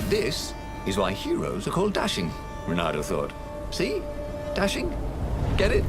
This is why heroes are called dashing, Renato thought. See? Dashing? Get it?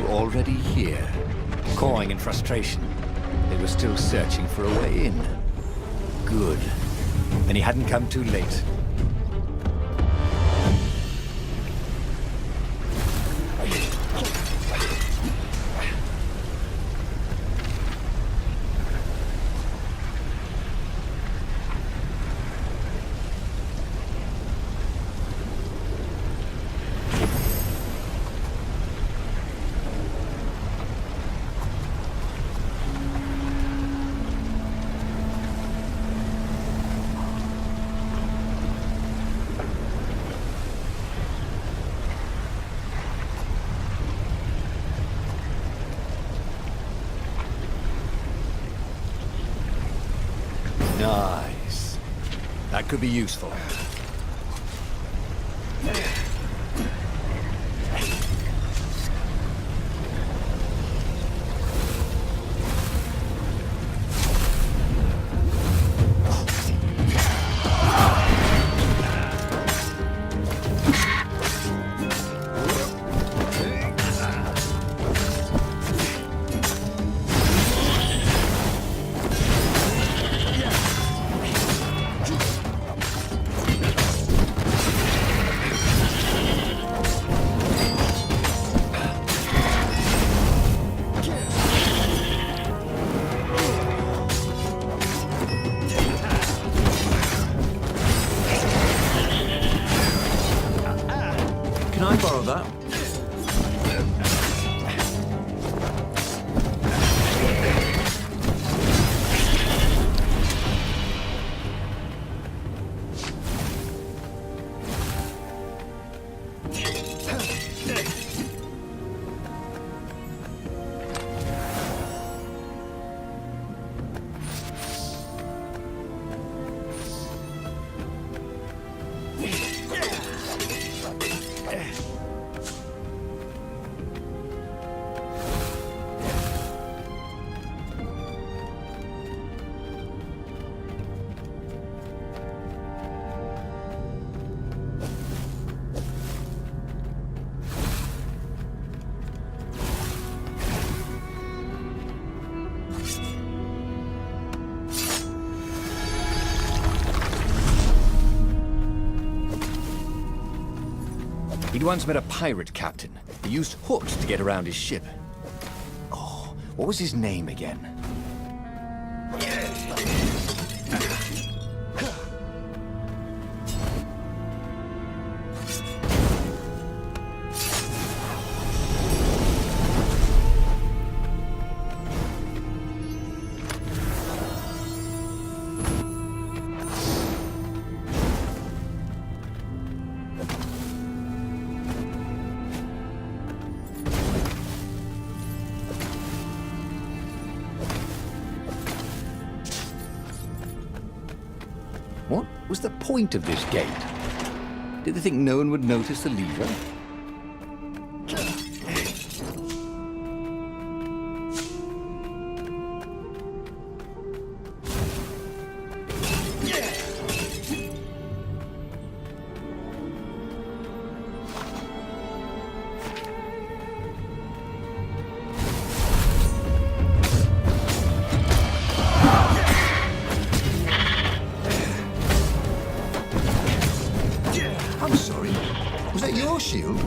Already here. Cawing in frustration. They were still searching for a way in. Good. And he hadn't come too late. Nice. That could be useful. Can I borrow that? He'd once met a pirate captain. He used hooks to get around his ship. Oh, what was his name again? What was the point of this gate? Did they think no one would notice the lever? I'm sorry. Was that your shield?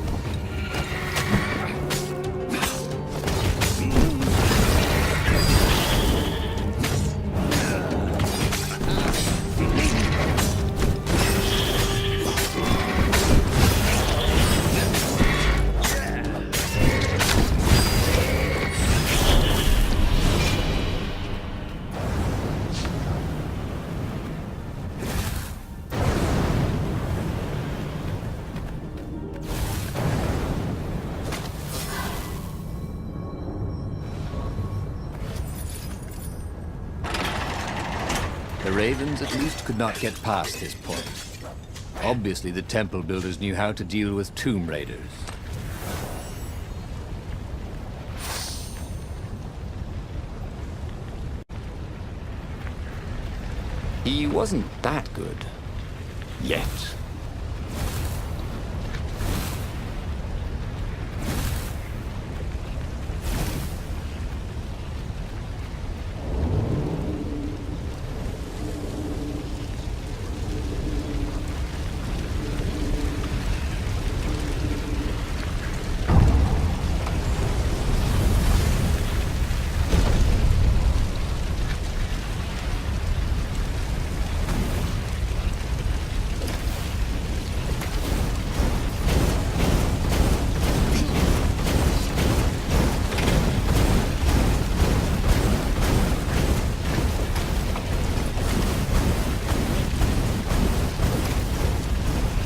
The Ravens at least could not get past this point. Obviously, the temple builders knew how to deal with tomb raiders. He wasn't that good. Yet.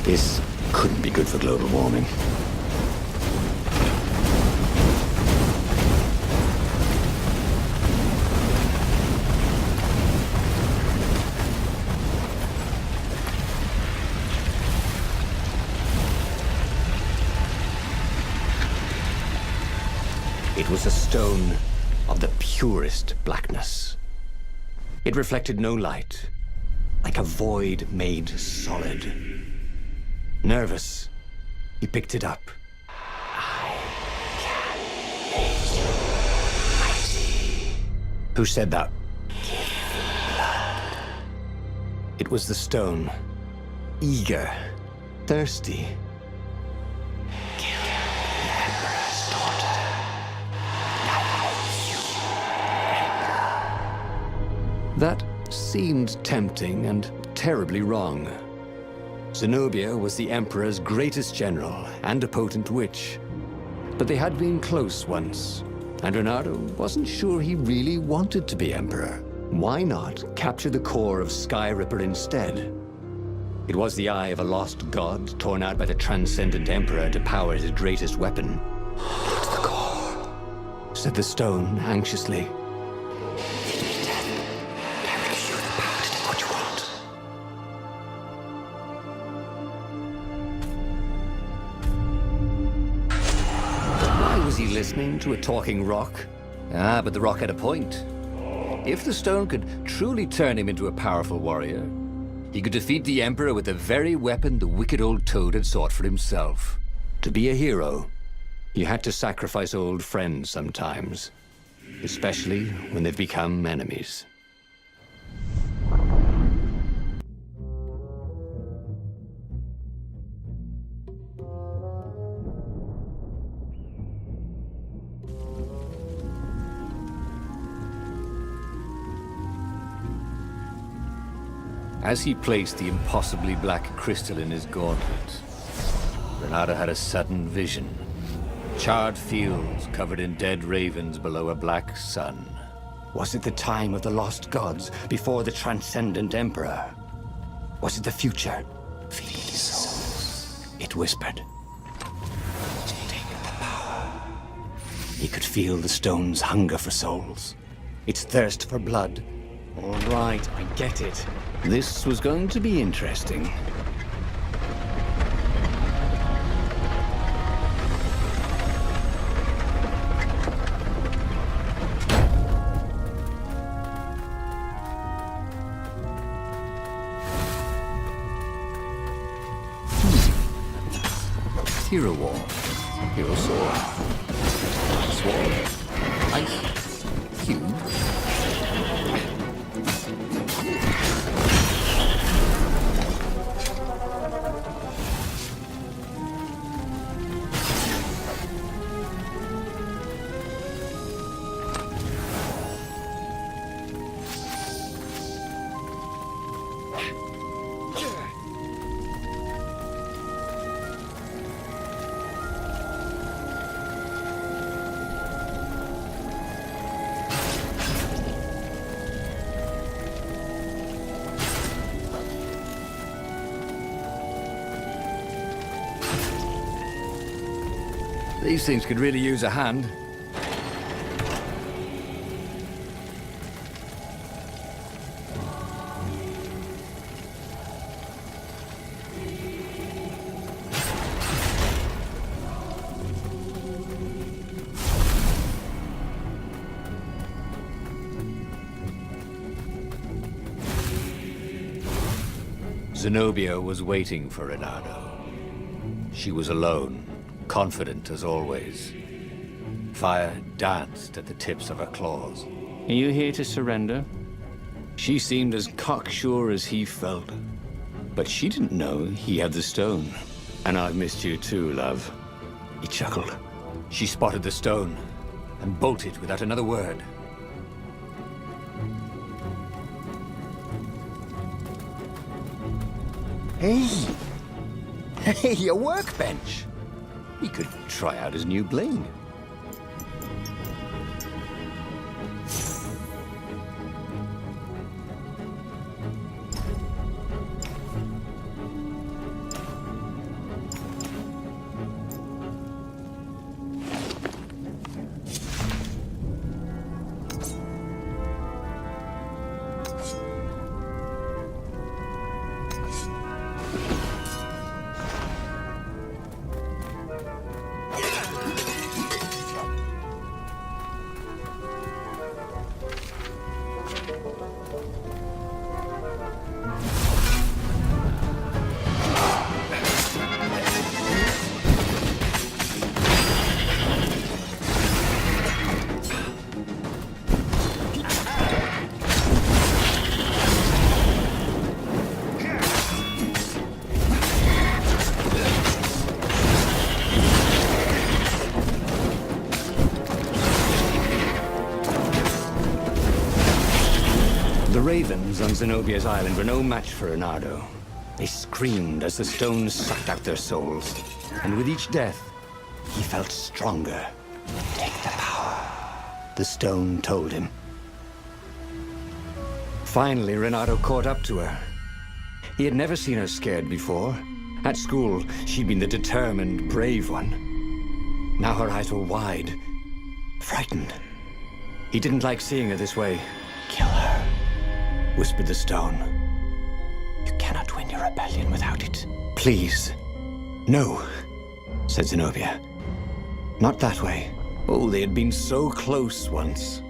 This couldn't be good for global warming. It was a stone of the purest blackness. It reflected no light, like a void made solid. Nervous, he picked it up. I can make you mighty. Who said that? Give me blood. It was the stone. Eager, thirsty. Kill the Emperor's daughter. That seemed tempting and terribly wrong. Zenobia was the Emperor's greatest general and a potent witch. But they had been close once, and Renato wasn't sure he really wanted to be Emperor. Why not capture the core of Skyripper instead? It was the eye of a lost god torn out by the Transcendent Emperor to power his greatest weapon. It's the core, said the stone anxiously. Was he listening to a talking rock? Ah, but the rock had a point. If the stone could truly turn him into a powerful warrior, he could defeat the Emperor with the very weapon the wicked old toad had sought for himself. To be a hero, you had to sacrifice old friends sometimes, especially when they've become enemies. As he placed the impossibly black crystal in his gauntlet, Renato had a sudden vision. Charred fields covered in dead ravens below a black sun. Was it the time of the lost gods before the Transcendent Emperor? Was it the future? Feed these souls, it whispered. Take the power. He could feel the stone's hunger for souls, its thirst for blood. All right, I get it. This was going to be interesting. Hero Wall. Hero Sword. Sword. Ice. Cube. These things could really use a hand. Zenobia was waiting for Renato. She was alone, confident as always. Fire danced at the tips of her claws. Are you here to surrender? She seemed as cocksure as he felt. But she didn't know he had the stone. And I've missed you too, love. He chuckled. She spotted the stone and bolted without another word. Hey! Hey, a workbench! He could try out his new bling. The ravens on Zenobia's island were no match for Renato. They screamed as the stones sucked out their souls. And with each death, he felt stronger. Take the power, the stone told him. Finally, Renato caught up to her. He had never seen her scared before. At school, she'd been the determined, brave one. Now her eyes were wide, frightened. He didn't like seeing her this way. Kill her, whispered the stone. You cannot win your rebellion without it. Please. No, said Zenobia. Not that way. Oh, they had been so close once.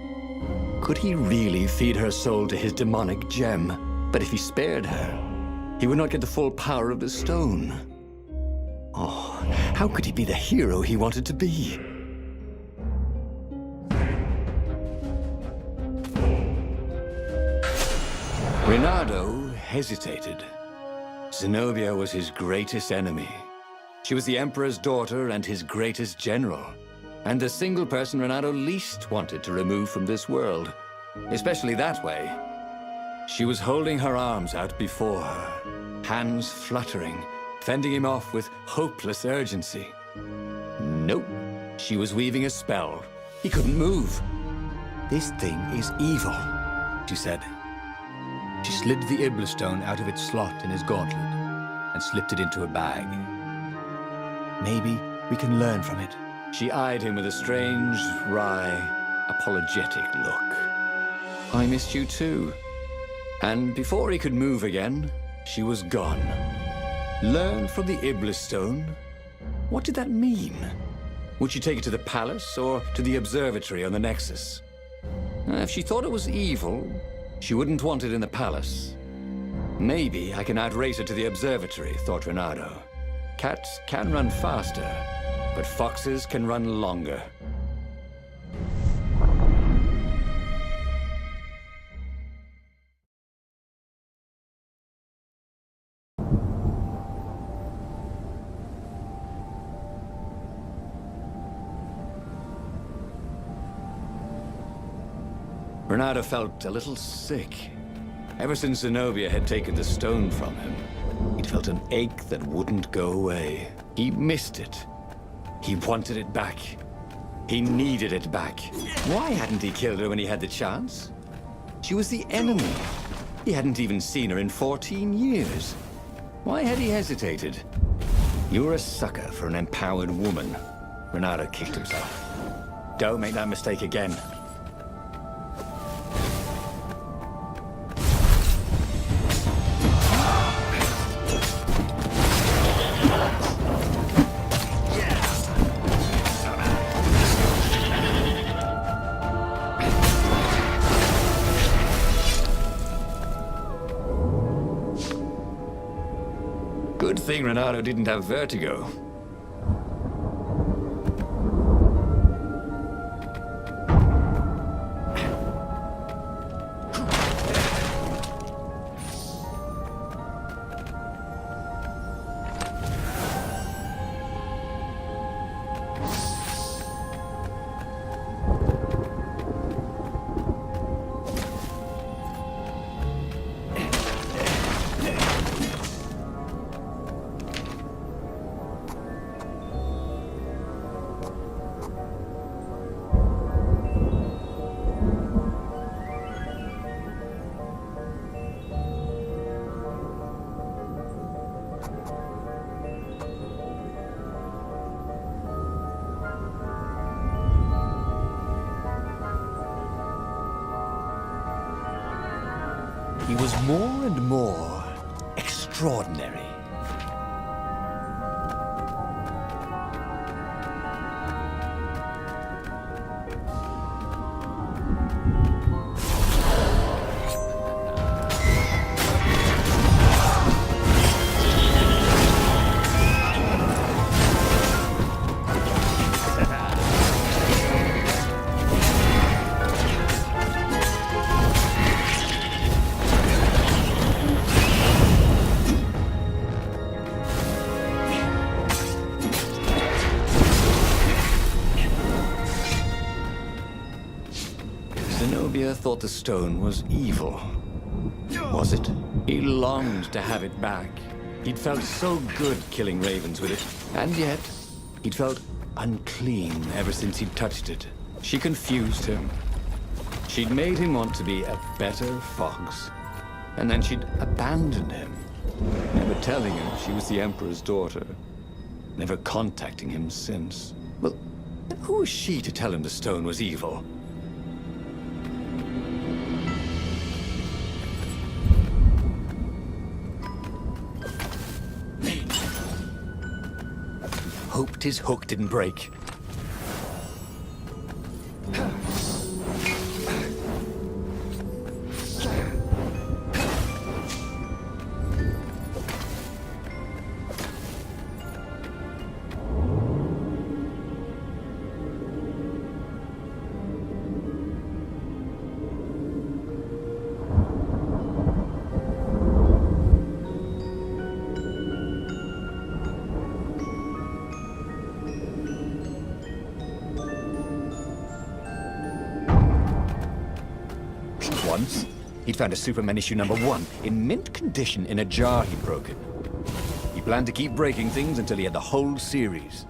Could he really feed her soul to his demonic gem? But if he spared her, he would not get the full power of the stone. Oh, how could he be the hero he wanted to be? Renato hesitated. Zenobia was his greatest enemy. She was the Emperor's daughter and his greatest general, and the single person Renato least wanted to remove from this world, especially that way. She was holding her arms out before her, hands fluttering, fending him off with hopeless urgency. Nope, she was weaving a spell. He couldn't move. This thing is evil, she said. She slid the Iblistone out of its slot in his gauntlet and slipped it into a bag. Maybe we can learn from it. She eyed him with a strange, wry, apologetic look. I missed you too. And before he could move again, she was gone. Learn from the Iblistone? What did that mean? Would she take it to the palace or to the observatory on the Nexus? If she thought it was evil, she wouldn't want it in the palace. Maybe I can outrace her to the observatory, thought Renato. Cats can run faster, but foxes can run longer. Renato felt a little sick. Ever since Zenobia had taken the stone from him, he'd felt an ache that wouldn't go away. He missed it. He wanted it back. He needed it back. Why hadn't he killed her when he had the chance? She was the enemy. He hadn't even seen her in 14 years. Why had he hesitated? You're a sucker for an empowered woman. Renato kicked himself. Don't make that mistake again. thing Renato didn't have vertigo. He was more and more extraordinary. Zenobia thought the stone was evil. Was it? He longed to have it back. He'd felt so good killing ravens with it, and yet he'd felt unclean ever since he'd touched it. She confused him. She'd made him want to be a better fox, and then she'd abandoned him, never telling him she was the Emperor's daughter, never contacting him since. Well, who was she to tell him the stone was evil? Hoped his hook didn't break. Once, he'd found a Superman issue #1 in mint condition in a jar he'd broken. He planned to keep breaking things until he had the whole series.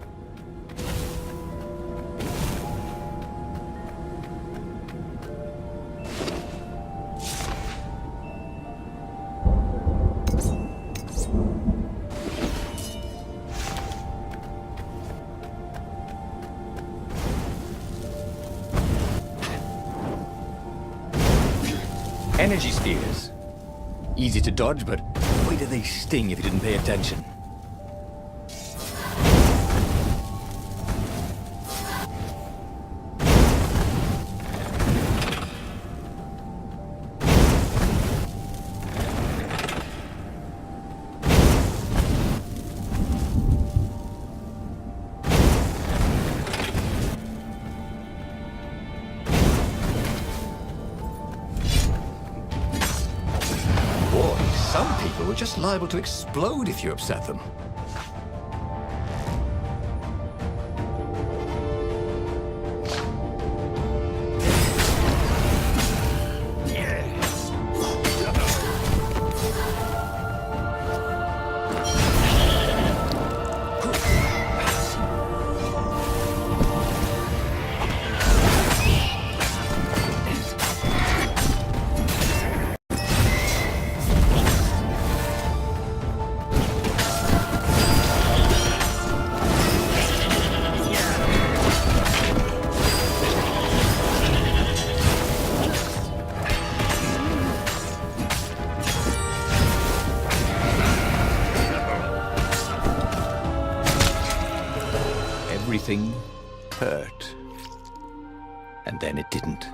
Energy spheres. Easy to dodge, but boy do they sting if you didn't pay attention. Some people were just liable to explode if you upset them. Everything hurt. And then it didn't.